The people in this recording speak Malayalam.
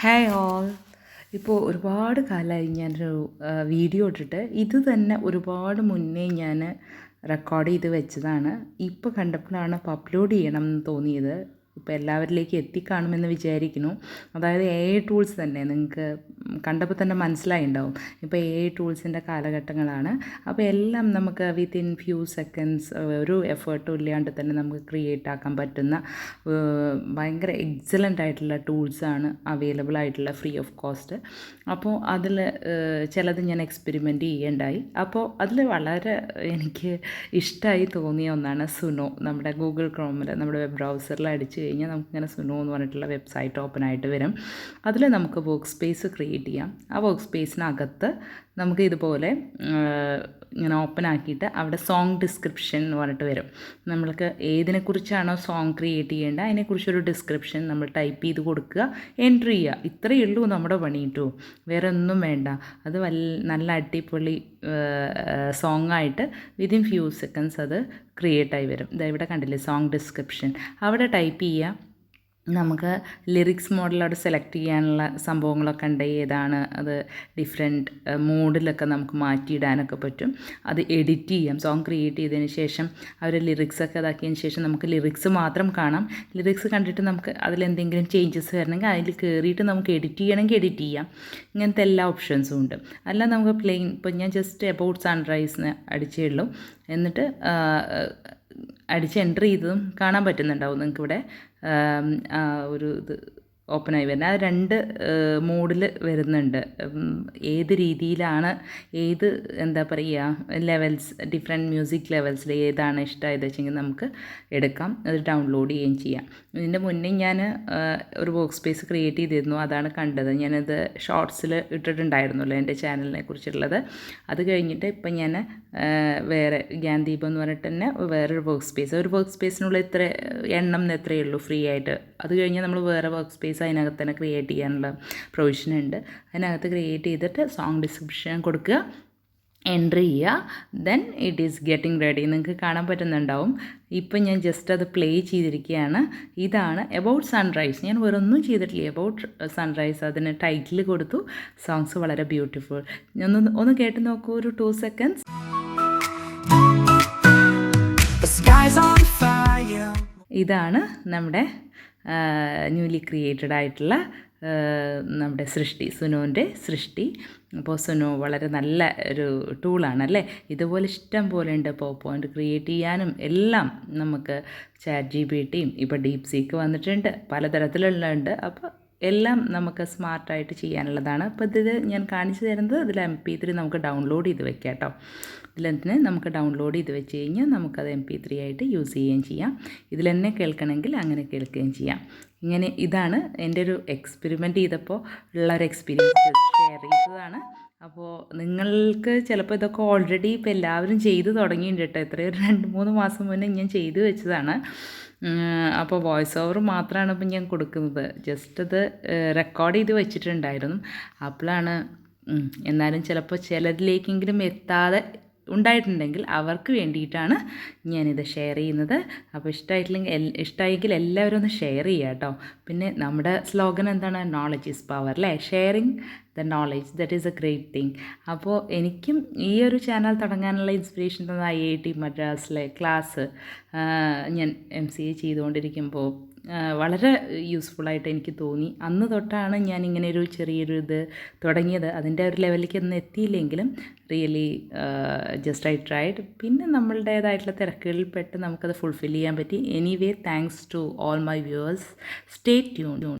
Hi all. ഇപ്പോൾ ഒരുപാട് കാലമായി ഞാനൊരു വീഡിയോ ഇട്ടിട്ട്. ഇത് തന്നെ ഒരുപാട് മുന്നേ ഞാൻ റെക്കോർഡ് ചെയ്ത് വെച്ചതാണ്. ഇപ്പോൾ കണ്ടപ്പോഴാണ് ഇപ്പോൾ അപ്ലോഡ് ചെയ്യണം എന്ന് തോന്നിയത്. ഇപ്പോൾ എല്ലാവരിലേക്ക് എത്തിക്കാണുമെന്ന് വിചാരിക്കുന്നു. അതായത് AI ടൂൾസ് തന്നെ നിങ്ങൾക്ക് കണ്ടപ്പോൾ തന്നെ മനസ്സിലായിട്ടുണ്ടാവും. ഇപ്പോൾ AI ടൂൾസിൻ്റെ കാലഘട്ടങ്ങളാണ്. അപ്പോൾ എല്ലാം നമുക്ക് വിത്തിൻ ഫ്യൂ സെക്കൻഡ്സ് ഒരു എഫേർട്ടും ഇല്ലാണ്ട് തന്നെ നമുക്ക് ക്രിയേറ്റ് ആക്കാൻ പറ്റുന്ന ഭയങ്കര എക്സലൻ്റ് ആയിട്ടുള്ള ടൂൾസാണ് അവൈലബിൾ ആയിട്ടുള്ള ഫ്രീ ഓഫ് കോസ്റ്റ്. അപ്പോൾ അതിൽ ചിലത് ഞാൻ എക്സ്പെരിമെൻറ്റ് ചെയ്യേണ്ടായി. അപ്പോൾ അതിൽ വളരെ എനിക്ക് ഇഷ്ടമായി തോന്നിയ ഒന്നാണ് സുനോ. നമ്മുടെ ഗൂഗിൾ ക്രോമിൽ നമ്മുടെ വെബ് ബ്രൗസറിൽ അടിച്ച് കഴിഞ്ഞാൽ നമുക്കിങ്ങനെ സുനോ എന്ന് പറഞ്ഞിട്ടുള്ള വെബ്സൈറ്റ് ഓപ്പൺ ആയിട്ട് വരും. അതിൽ നമുക്ക് വർക്ക് സ്പേസ് ക്രിയേറ്റ് ചെയ്യാം. ആ വർക്ക് സ്പേസിനകത്ത് നമുക്ക് ഇതുപോലെ ഇങ്ങനെ ഓപ്പൺ ആക്കിയിട്ട് അവിടെ സോങ് ഡിസ്ക്രിപ്ഷൻ എന്ന് പറഞ്ഞിട്ട് വരും. നമ്മൾക്ക് ഏതിനെക്കുറിച്ചാണോ സോങ് ക്രിയേറ്റ് ചെയ്യേണ്ടത് അതിനെക്കുറിച്ചൊരു ഡിസ്ക്രിപ്ഷൻ നമ്മൾ ടൈപ്പ് ചെയ്ത് കൊടുക്കുക, എൻട്രി ചെയ്യുക. ഇത്രയേ ഉള്ളൂ നമ്മുടെ പണി കേട്ടോ, വേറെ ഒന്നും വേണ്ട. അത് നല്ല അടിപൊളി സോങ്ങായിട്ട് വിതിൻ ഫ്യൂ സെക്കൻഡ്സ് അത് ക്രിയേറ്റ് ആയി വരും. ഇവിടെ കണ്ടില്ലേ സോങ് ഡിസ്ക്രിപ്ഷൻ, അവിടെ ടൈപ്പ് ചെയ്യുക. നമുക്ക് ലിറിക്സ് മോഡൽ അവിടെ സെലക്ട് ചെയ്യാനുള്ള സംഭവങ്ങളൊക്കെ ഉണ്ട്. ഏതാണ് അത് ഡിഫറെൻറ്റ് മോഡിലൊക്കെ നമുക്ക് മാറ്റിയിടാനൊക്കെ പറ്റും. അത് എഡിറ്റ് ചെയ്യാം. സോങ് ക്രിയേറ്റ് ചെയ്തതിന് ശേഷം അവർ ലിറിക്സൊക്കെ ഇതാക്കിയതിന് ശേഷം നമുക്ക് ലിറിക്സ് മാത്രം കാണാം. ലിറിക്സ് കണ്ടിട്ട് നമുക്ക് അതിലെന്തെങ്കിലും ചേഞ്ചസ് വരണമെങ്കിൽ അതിൽ കയറിയിട്ട് നമുക്ക് എഡിറ്റ് ചെയ്യണമെങ്കിൽ എഡിറ്റ് ചെയ്യാം. ഇങ്ങനത്തെ എല്ലാ ഓപ്ഷൻസും ഉണ്ട്. അല്ല നമുക്ക് പ്ലെയിൻ, ഇപ്പോൾ ഞാൻ ജസ്റ്റ് എബൌട്ട് സൺറൈസിന് അടിച്ചേ ഉള്ളൂ. എന്നിട്ട് അടിച്ച് എൻ്റർ ചെയ്തതും കാണാൻ പറ്റുന്നുണ്ടാവും നിങ്ങൾക്കിവിടെ ഒരു ഇത് ഓപ്പണായി വരുന്നത്. അത് രണ്ട് മോഡിൽ വരുന്നുണ്ട്. ഏത് രീതിയിലാണ്, ഏത് എന്താ പറയുക ലെവൽസ്, ഡിഫറെൻറ്റ് മ്യൂസിക് ലെവൽസിൽ ഏതാണ് ഇഷ്ടമായത് വെച്ചെങ്കിൽ നമുക്ക് എടുക്കാം. അത് ഡൗൺലോഡ് ചെയ്യുകയും ചെയ്യാം. ഇതിൻ്റെ മുന്നേ ഞാൻ ഒരു വർക്ക് സ്പേസ് ക്രിയേറ്റ് ചെയ്തിരുന്നു. അതാണ് കണ്ടത്. ഞാനത് ഷോർട്സിൽ ഇട്ടിട്ടുണ്ടായിരുന്നല്ലോ എൻ്റെ ചാനലിനെ കുറിച്ചുള്ളത്. അത് കഴിഞ്ഞിട്ട് ഇപ്പം ഞാൻ വേറെ ഗ്യാൻദീപം എന്ന് പറഞ്ഞിട്ട് തന്നെ വേറൊരു വർക്ക് സ്പേസ്, ഒരു വർക്ക് സ്പേസിനുള്ള ഇത്ര എണ്ണം എത്രയേ ഉള്ളൂ ഫ്രീ ആയിട്ട്. അത് കഴിഞ്ഞാൽ നമ്മൾ വേറെ വർക്ക് സ്പേസ് അതിനകത്ത് തന്നെ ക്രിയേറ്റ് ചെയ്യാനുള്ള പ്രൊവിഷൻ ഉണ്ട്. അതിനകത്ത് ക്രിയേറ്റ് ചെയ്തിട്ട് സോങ് ഡിസ്ക്രിപ്ഷൻ കൊടുക്കുക, എൻട്രി ചെയ്യുക. Then it is getting ready. നിങ്ങൾക്ക് കാണാൻ പറ്റുന്നുണ്ടാവും. ഇപ്പം ഞാൻ ജസ്റ്റ് അത് പ്ലേ ചെയ്തിരിക്കുകയാണ്. ഇതാണ് എബൌട്ട് സൺറൈസ്. ഞാൻ വേറെ ഒന്നും ചെയ്തിട്ടില്ല. എബൌട്ട് സൺറൈസ് അതിന് ടൈറ്റിൽ കൊടുത്തു. സോങ്സ് വളരെ ബ്യൂട്ടിഫുൾ. ഒന്ന് കേട്ട് നോക്കൂ, ഒരു 2 seconds. ഇതാണ് നമ്മുടെ ന്യൂലി ക്രിയേറ്റഡ് ആയിട്ടുള്ള നമ്മുടെ സൃഷ്ടി, സുനോൻ്റെ സൃഷ്ടി. അപ്പോൾ സുനോ വളരെ നല്ല ഒരു ടൂളാണല്ലേ. ഇതുപോലെ ഇഷ്ടം പോലെ ഉണ്ട്. പോയിൻ്റ് ക്രിയേറ്റ് ചെയ്യാനും എല്ലാം നമുക്ക് ChatGPTയും ഇപ്പോൾ DeepSeek വന്നിട്ടുണ്ട്, പലതരത്തിലുള്ളുണ്ട്. അപ്പോൾ എല്ലാം നമുക്ക് സ്മാർട്ടായിട്ട് ചെയ്യാനുള്ളതാണ്. അപ്പോൾ ഇത് ഞാൻ കാണിച്ചു തരുന്നത് ഇതിൽ MP3 നമുക്ക് ഡൗൺലോഡ് ചെയ്ത് വെക്കാം കേട്ടോ. ഇതിൽ തന്നെ നമുക്ക് ഡൗൺലോഡ് ചെയ്ത് വെച്ച് കഴിഞ്ഞാൽ നമുക്കത് MP3 ആയിട്ട് യൂസ് ചെയ്യുകയും ചെയ്യാം. ഇതിൽ തന്നെ കേൾക്കണമെങ്കിൽ അങ്ങനെ കേൾക്കുകയും ചെയ്യാം. ഇങ്ങനെ ഇതാണ് എൻ്റെ ഒരു എക്സ്പെരിമെൻറ്റ് ചെയ്തപ്പോൾ ഉള്ള ഒരു എക്സ്പീരിയൻസ് ഷെയർ ചെയ്തതാണ്. അപ്പോൾ നിങ്ങൾക്ക് ചിലപ്പോൾ ഇതൊക്കെ ഓൾറെഡി ഇപ്പോൾ എല്ലാവരും ചെയ്ത് തുടങ്ങിയിട്ടുണ്ട് കേട്ടോ. എത്രയോ 2-3 മാസം മുന്നേ ഞാൻ ചെയ്ത് വെച്ചതാണ്. അപ്പോൾ വോയിസ് ഓവർ മാത്രമാണ് ഇപ്പം ഞാൻ കൊടുക്കുന്നത്. ജസ്റ്റ് അത് റെക്കോർഡ് ചെയ്ത് വെച്ചിട്ടുണ്ടായിരുന്നു. അപ്പോഴാണ് എന്നാലും ചിലപ്പോൾ ചിലരിലേക്കെങ്കിലും എത്താതെ ഉണ്ടായിട്ടുണ്ടെങ്കിൽ അവർക്ക് വേണ്ടിയിട്ടാണ് ഞാനിത് ഷെയർ ചെയ്യുന്നത്. അപ്പോൾ ഇഷ്ടമായെങ്കിൽ എല്ലാവരും ഒന്ന് ഷെയർ ചെയ്യുക കേട്ടോ. പിന്നെ നമ്മുടെ സ്ലോഗൻ എന്താണ്? നോളജ് ഈസ് പവർ അല്ലേ. Sharing the knowledge, that is A great thing. അപ്പോൾ എനിക്കും ഈ ഒരു ചാനൽ തുടങ്ങാനുള്ള ഇൻസ്പിറേഷൻ തന്ന IIT മദ്രാസിലെ ക്ലാസ് ഞാൻ MCA ചെയ്തുകൊണ്ടിരിക്കുമ്പോൾ വളരെ യൂസ്ഫുള്ളായിട്ട് എനിക്ക് തോന്നി. അന്ന് തൊട്ടാണ് ഞാനിങ്ങനെ ഒരു ചെറിയൊരു ഇത് തുടങ്ങിയത്. അതിൻ്റെ ഒരു ലെവലിലേക്ക് ഒന്നും എത്തിയില്ലെങ്കിലും റിയലി ജസ്റ്റ് ഐ ട്രൈഡ്. പിന്നെ നമ്മളുടേതായിട്ടുള്ള തിരക്കുകളിൽ പെട്ട് നമുക്കത് ഫുൾഫിൽ ചെയ്യാൻ പറ്റി. Anyway, thanks to all my viewers. Stay tuned.